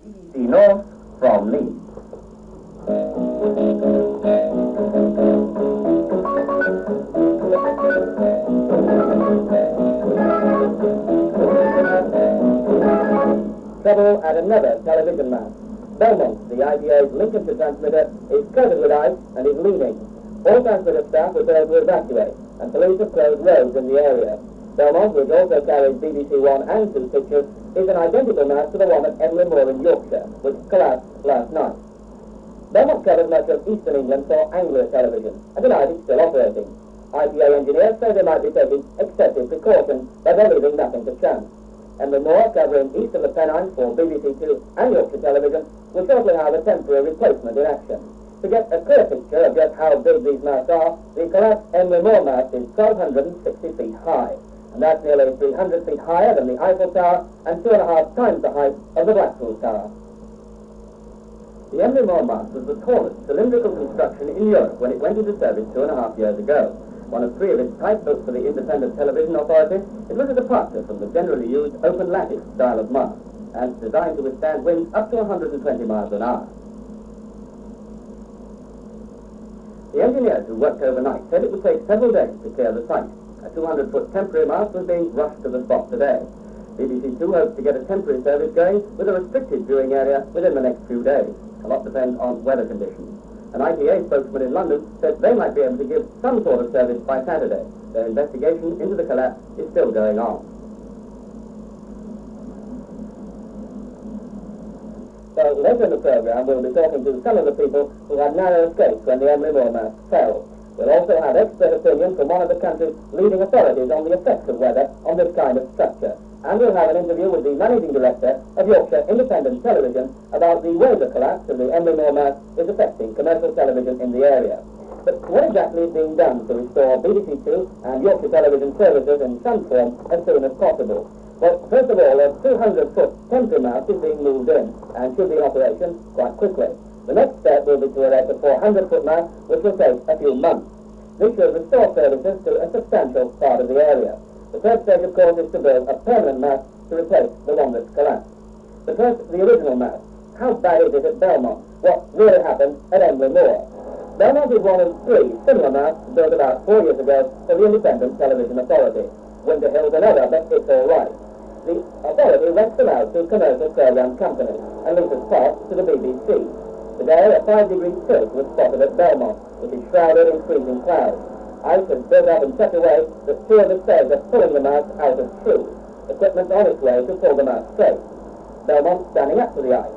BBC North from Leeds. Trouble at another television mast. Belmont, the IPA's Lincolnshire transmitter, is covered with ice and is leaning. All transmitter staff were told to evacuate, and police have closed roads in the area. Belmont, which also carries BBC One and 2 pictures, is an identical mast to the one at Emley Moor in Yorkshire, which collapsed last night. Belmont covers much of eastern England for Anglia Television, and tonight it's still operating. IPA engineers say they might be taking excessive precaution, but they're leaving nothing to chance. Emley Moor, covering east of the Pennines for BBC Two and Yorkshire Television, will shortly have a temporary replacement in action. To get a clear picture of just how big these masts are, the collapsed Emley Moor mast is 1,260 feet high, and that's nearly 300 feet higher than the Eiffel Tower and 2.5 times the height of the Blackpool Tower. The Emley Moor mast was the tallest cylindrical construction in Europe when it went into service 2.5 years ago. One of 3 of its type built for the Independent Television Authority, it was a departure from the generally used open lattice style of mast, and designed to withstand winds up to 120 miles an hour. The engineers who worked overnight said it would take several days to clear the site. A 200-foot temporary mast was being rushed to the spot today. BBC Two hopes to get a temporary service going with a restricted viewing area within the next few days. A lot depends on weather conditions. An IPA spokesman in London said they might be able to give some sort of service by Saturday. Their investigation into the collapse is still going on. So later in the programme we'll be talking to some of the people who had narrow escapes when the Emley Moor mast fell. We'll also have expert opinion from one of the country's leading authorities on the effects of weather on this kind of structure. And we'll have an interview with the managing director of Yorkshire Independent Television about the way the collapse of the Emley Moor mast is affecting commercial television in the area. But what exactly is being done to restore BBC Two and Yorkshire Television services in some form as soon as possible? Well, first of all, a 200-foot temporary mast is being moved in and should be in operation quite quickly. The next step will be to erect a 400-foot mast, which will take a few months. This should restore services to a substantial part of the area. The third stage, of course, is to build a permanent mast to replace the one that's collapsed. But first, the original mast. How bad is it at Belmont? What really happened at Emley Moor? Belmont is one of 3 similar masts built about 4 years ago for the Independent Television Authority. Winter Hill's another, but it's all right. The authority rents them out to commercial program companies and leases parts to the BBC. Today, a 5-degree tilt was spotted at Belmont, which is shrouded in freezing clouds. Ice has built up in such a way that 2 of the sails are pulling the mast out of true. Equipment's on its way to pull the mast straight. Belmont's standing up to the ice.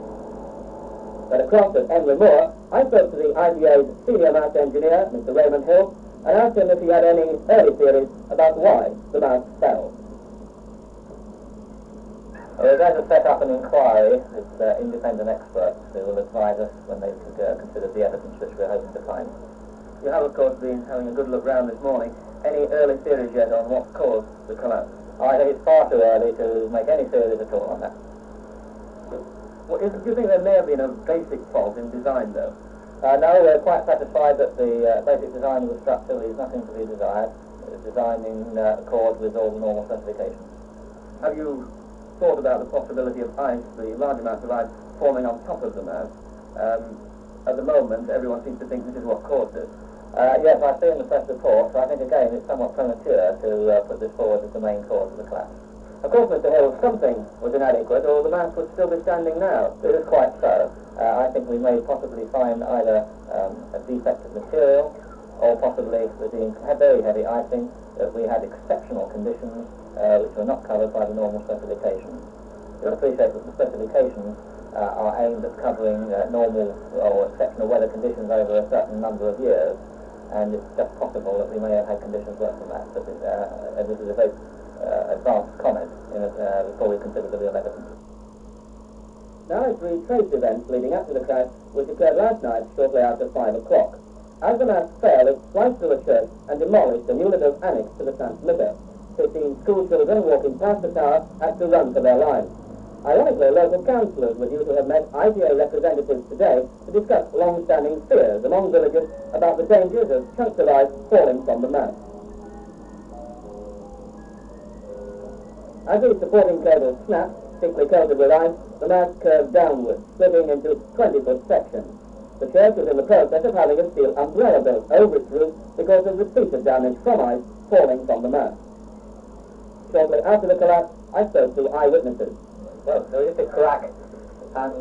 But across at Emley Moor, I spoke to the IPA's senior mast engineer, Mr. Raymond Hill, and asked him if he had any early theories about why the mast fell. We're going to set up an inquiry with independent experts who will advise us when they've considered the evidence which we're hoping to find. You have, of course, been having a good look round this morning. Any early theories yet on what caused the collapse? I think it's far too early to make any theories at all on that. Well, do you think there may have been a basic fault in design, though? No, we're quite satisfied that the basic design of the structure leaves nothing to be desired. It's designed in accord with all the normal specifications. Have you thought about the possibility of ice, the large amounts of ice, forming on top of the mast? At the moment, everyone seems to think this is what caused it. Yes, I've seen the press report, so I think again it's somewhat premature to put this forward as the main cause of the collapse. Of course, Mr. Hill, something was inadequate, or the mast would still be standing now. It is quite so. I think we may possibly find either a defect of material, or possibly with the very heavy icing, that we had exceptional conditions which were not covered by the normal specifications. You appreciate that the specifications are aimed at covering normal or exceptional weather conditions over a certain number of years, and it's just possible that we may have had conditions worse than that. But this is a very advanced comment before we consider the real evidence. Now let's retrace events leading up to the crash, which occurred last night shortly after 5 o'clock. As the mast fell, it sliced through a church and demolished a newly built annex to the transmitter. 15 school children walking past the tower had to run for their lives. Ironically, local councillors were due to have met IPA representatives today to discuss long-standing fears among villagers about the dangers of chunks of ice falling from the mast. As the supporting cable snapped, thickly coated with ice, the mast curved downwards, splitting into 20-foot sections. The church was in the process of having a steel umbrella built over its roof because of repeated damage from ice falling from the mast. Shortly after the collapse, I spoke to eyewitnesses. Well, there was just a crack, and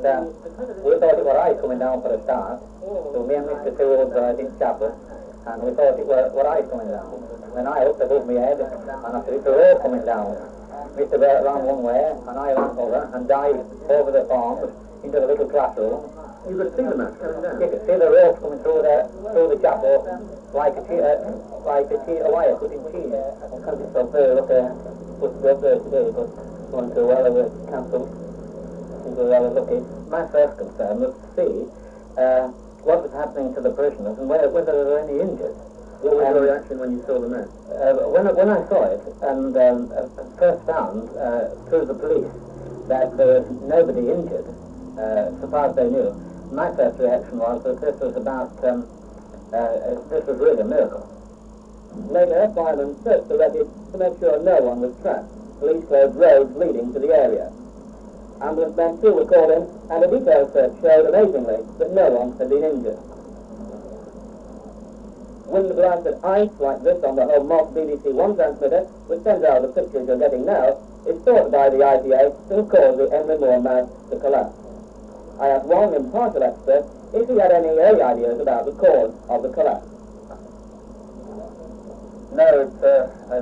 we thought it were ice coming down for a start. So me and Mr. Towards in chapel, and we thought it were ice coming down. When I looked above my head, and I said, it's a road coming down. Mr. Burt ran one way, and I ran over, and dived over the farm into the little classroom. You could see the mast coming down? You could see the ropes coming through the chapel like a sheet of wire cut in cheese. I can't be so fair, look, was to go up there today, but going too well, it was cancelled. I think we were rather lucky. My first concern was to see what was happening to the parishioners and whether there were any injured. What was your reaction when you saw the mast? When I saw it, and first found through the police that there was nobody injured, so far as they knew, my first reaction was that this was really a miracle. Later, firemen searched the wreckage to make sure no one was trapped. Police closed roads leading to the area. Ambulance men too were called in, and a detailed search showed, amazingly, that no one had been injured. Wind-blasted ice like this on the home Moss BBC One transmitter, which sends out the pictures you're getting now, is thought by the IPA to have caused the Emily Moore mast to collapse. I asked one impartial expert if he had any early ideas about the cause of the collapse. No,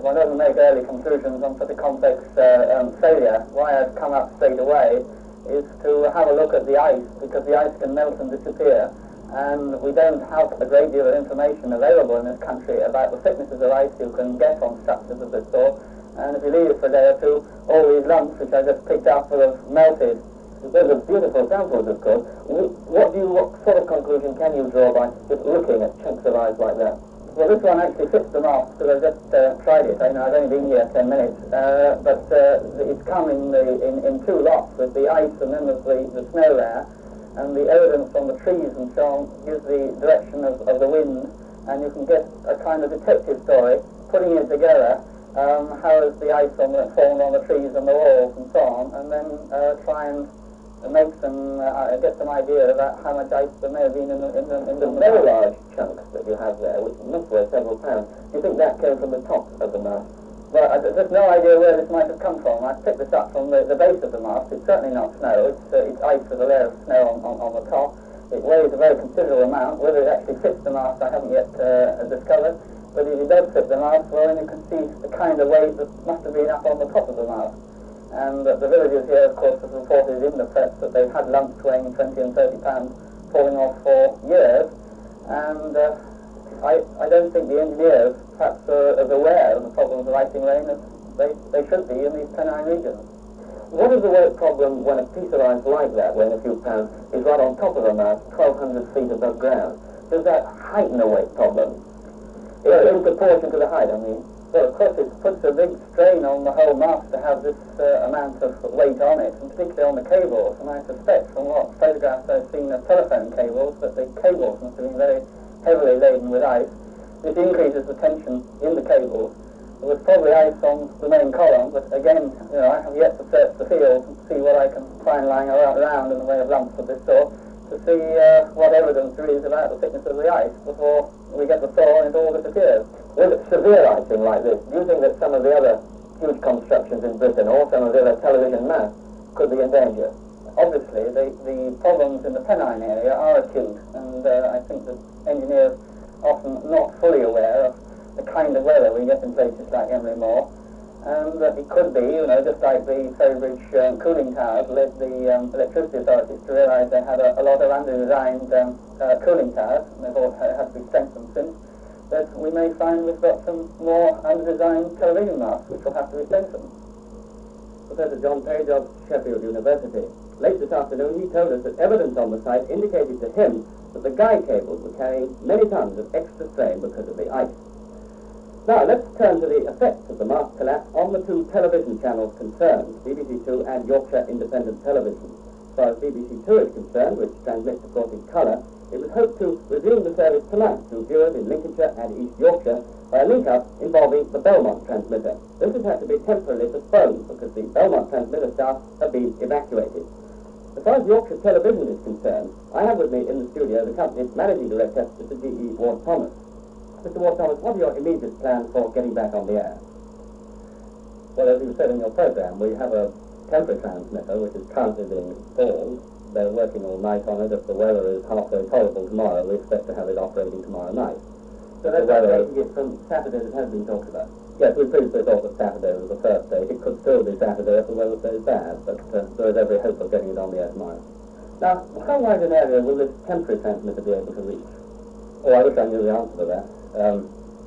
one doesn't make early conclusions on such a complex failure. Why I've come up straight away is to have a look at the ice, because the ice can melt and disappear, and we don't have a great deal of information available in this country about the thicknesses of ice you can get from structures of this sort, and if you leave it for a day or two, all these lumps which I just picked up will have melted. Those are beautiful samples, of course. What sort of conclusion can you draw by just looking at chunks of ice like that? Well, this one actually fits them off, because I've just tried it. I've only been here 10 minutes, but it's come in two lots, with the ice and then there's the snow there, and the evidence from the trees and so on gives the direction of the wind, and you can get a kind of detective story, putting it together, how is the ice fallen on the trees and the walls and so on, and then try and make some, get some idea about how much ice there may have been in the very large chunks that you have there, which must weigh several pounds. Do you think that came from the top of the mast? Well, there's no idea where this might have come from. I picked this up from the base of the mast. It's certainly not snow. It's ice with a layer of snow on the top. It weighs a very considerable amount. Whether it actually fits the mast, I haven't yet discovered. But if it does fit the mast, well, then you can see the kind of weight that must have been up on the top of the mast. And the villagers here, of course, have reported in the press that they've had lumps weighing 20 and 30 pounds falling off for years. And I don't think the engineers perhaps are as aware of the problems of icing rain as they should be in these Pennine regions. What is the weight problem when a piece of ice like that, weighing a few pounds, is right on top of a mast, 1,200 feet above ground? Does that heighten the weight problem? In proportion to the height, I mean. Well, of course, it puts a big strain on the whole mast to have this amount of weight on it, and particularly on the cables. And I suspect from what photographs I've seen of telephone cables that the cables must have been very heavily laden with ice. This increases the tension in the cables. There was probably ice on the main column, but again, I have yet to search the field and see what I can find lying around in the way of lumps of this sort, to see what evidence there is about the thickness of the ice before we get the thaw and it all disappears. With severe icing like this, do you think that some of the other huge constructions in Britain, or some of the other television masts, could be in danger? Obviously, the problems in the Pennine area are acute, and I think that engineers often not fully aware of the kind of weather we get in places like Emily Moor, and that it could be, just like the Ferrybridge cooling towers led the electricity authorities to realise they had a lot of under-designed cooling towers, and they've all had to be strengthened since, that we may find we've got some more under-designed television masts which will have to be strengthened. Professor John Page of Sheffield University. Late this afternoon he told us that evidence on the site indicated to him that the guy cables were carrying many tons of extra strain because of the ice. Now let's turn to the effects of the mast collapse on the two television channels concerned, BBC Two and Yorkshire Independent Television. As far as BBC Two is concerned, which transmits of course in colour, It was hoped to resume the service tonight to viewers in Lincolnshire and East Yorkshire by a link-up involving the Belmont transmitter. This has had to be temporarily postponed because the Belmont transmitter staff have been evacuated. As far as Yorkshire Television is concerned, I have with me in the studio the company's managing director, Mr. G.E. Ward-Thomas. Mr. Ward-Thomas, what are your immediate plans for getting back on the air? Well, as you said in your program, we have a temporary transmitter which is currently being installed. They're working all night on it. If the weather is halfway tolerable tomorrow, we expect to have it operating tomorrow night. So that's taking it from Saturday that has been talked about? Yes, we previously thought that Saturday was the first day. It could still be Saturday if the weather stays bad, but there is every hope of getting it on the air tomorrow. Now, how wide an area will this temporary transmitter be able to reach? Oh, I wish I knew the answer to that.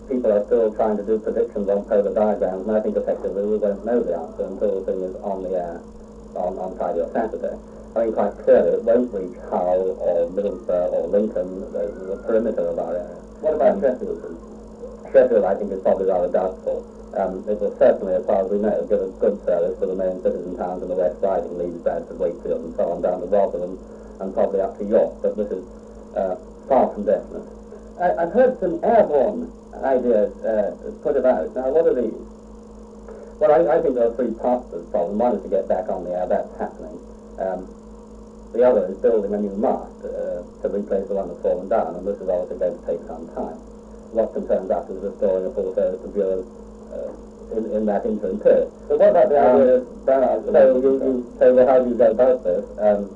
People are still trying to do predictions on polar diagrams, and I think effectively we won't know the answer until the thing is on the air on Friday or Saturday. I mean, quite clearly, it won't reach Hull or Middlesbrough or Lincoln, the perimeter of our area. What about Sheffield? Sheffield, I think, is probably rather doubtful. It will certainly, as far as we know, give a good service to the main citizen towns in the West Riding, Leeds, Bradford, Wakefield, and so on, down to Rotherham, and probably up to York, but this is far from definite. I've heard some airborne ideas put about. Now, what are these? Well, I think there are three parts to the problem. One is to get back on the air. That's happening. The other is building a new mast to replace the one that's fallen down, and this is obviously going to take some time. What concerns us is restoring a full service to viewers in that interim period. So what about the idea of barrage? So you say, well, how do you go about this?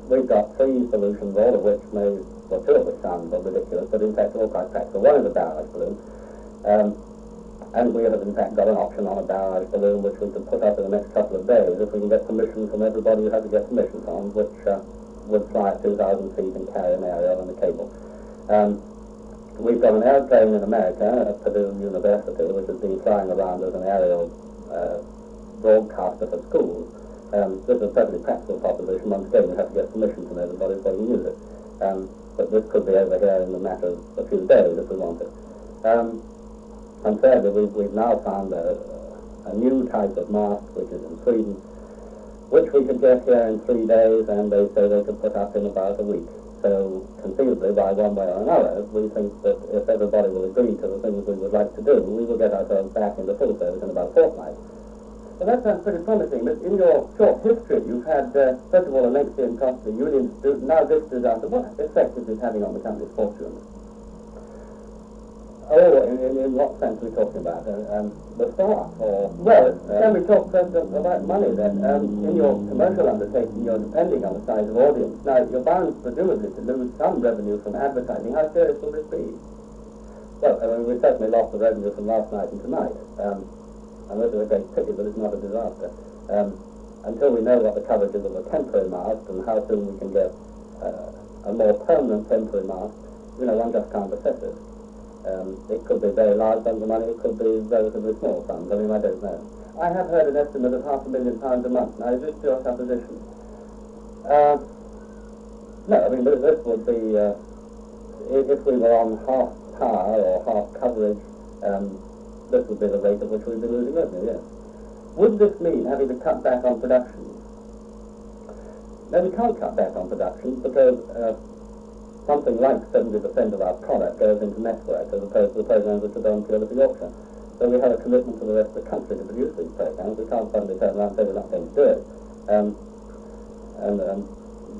We've got three solutions, all of which may, well, two of which sound ridiculous, but in fact are all quite practical. One is a barrage balloon, and we have in fact got an option on a barrage balloon which we could put up in the next couple of days if we can get permission from everybody who has to get permission from, which would fly at 2,000 feet and carry an aerial and a cable. We've got an airplane in America at Purdue University which has been flying around as an aerial broadcaster for schools. This is a perfectly practical proposition. Once again, you have to get permission from everybody before you use it. But this could be over here in a matter of a few days if we want it. And thirdly, we've now found a new type of mast which is in Sweden, which we could get here in 3 days, and they say they could put up in about a week. So conceivably, by one way or another, we think that if everybody will agree to the things we would like to do, we will get ourselves back into full service in about a fortnight. Well, that sounds pretty promising, but in your short history, you've had, first of all, a lengthy and costly union dispute, now this disaster. What effect is this having on the company's fortune? Oh, in what sense are we talking about? The staff? Or, well, can we talk first about money then? In your commercial undertaking, you're depending on the size of audience. Now, you're bound, presumably, to lose some revenue from advertising. How serious will this be? Well, I mean, we certainly lost the revenue from last night and tonight. And this is a great pity, but it's not a disaster. Until we know what the coverage is of the temporary mast and how soon we can get a more permanent temporary mast, one just can't assess it. It could be very large sums of money, it could be relatively small sums. I mean, I don't know. I have heard an estimate of £500,000 a month. Now, is this your supposition? No, I mean, this would be, if we were on half power or half coverage, this would be the rate at which we'd be losing revenue, yes. Would this mean having to cut back on production? No, we can't cut back on production because something like 70% of our product goes into network as opposed to the programs which are done purely for Yorkshire. So we have a commitment to the rest of the country to produce these programs. We can't suddenly turn around and say we're not going to do it. And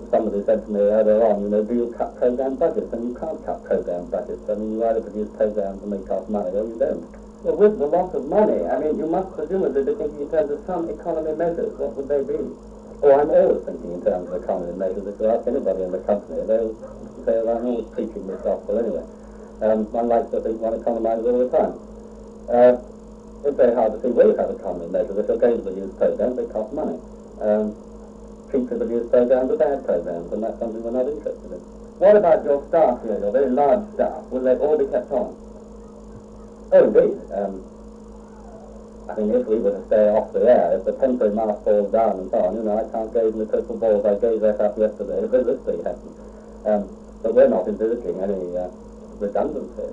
somebody said to me earlier on, do you cut program budgets? And you can't cut program budgets. I mean, you either produce programs and make cost money or you don't. Well, with the loss of money, I mean, you must presumably be thinking in terms of some economy measures. What would they be? Oh, I'm always thinking in terms of economy measures. If you ask anybody in the company, they'll say, well, I'm always preaching this gospel anyway. One likes to think one economizes all the time. It's very hard to see where you have economy measures. If you're going to produce programs, they cost money. Cheaply produced programs are bad programs, and that's something we're not interested in. What about your staff here, your very large staff? Will they all be kept on? Oh, indeed. I mean, if we were to stay off the air, if the temporary mast falls down and so on, I can't gaze in the crystal ball as I gazed that up yesterday if this thing happens. But we're not envisaging any redundancy,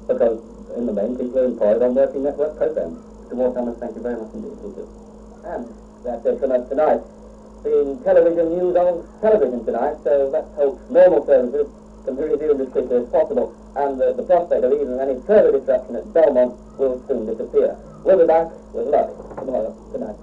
because in the main people are employed on working network programs. Mr. Ward-Thomas, thank you very much indeed. Thank you. And that's it from us tonight. Being television news on television tonight, so let's hope normal services can be resumed as quickly as possible, and the prospect of even any further disruption at Belmont will soon disappear. We'll be back with Lovey tomorrow. Good night.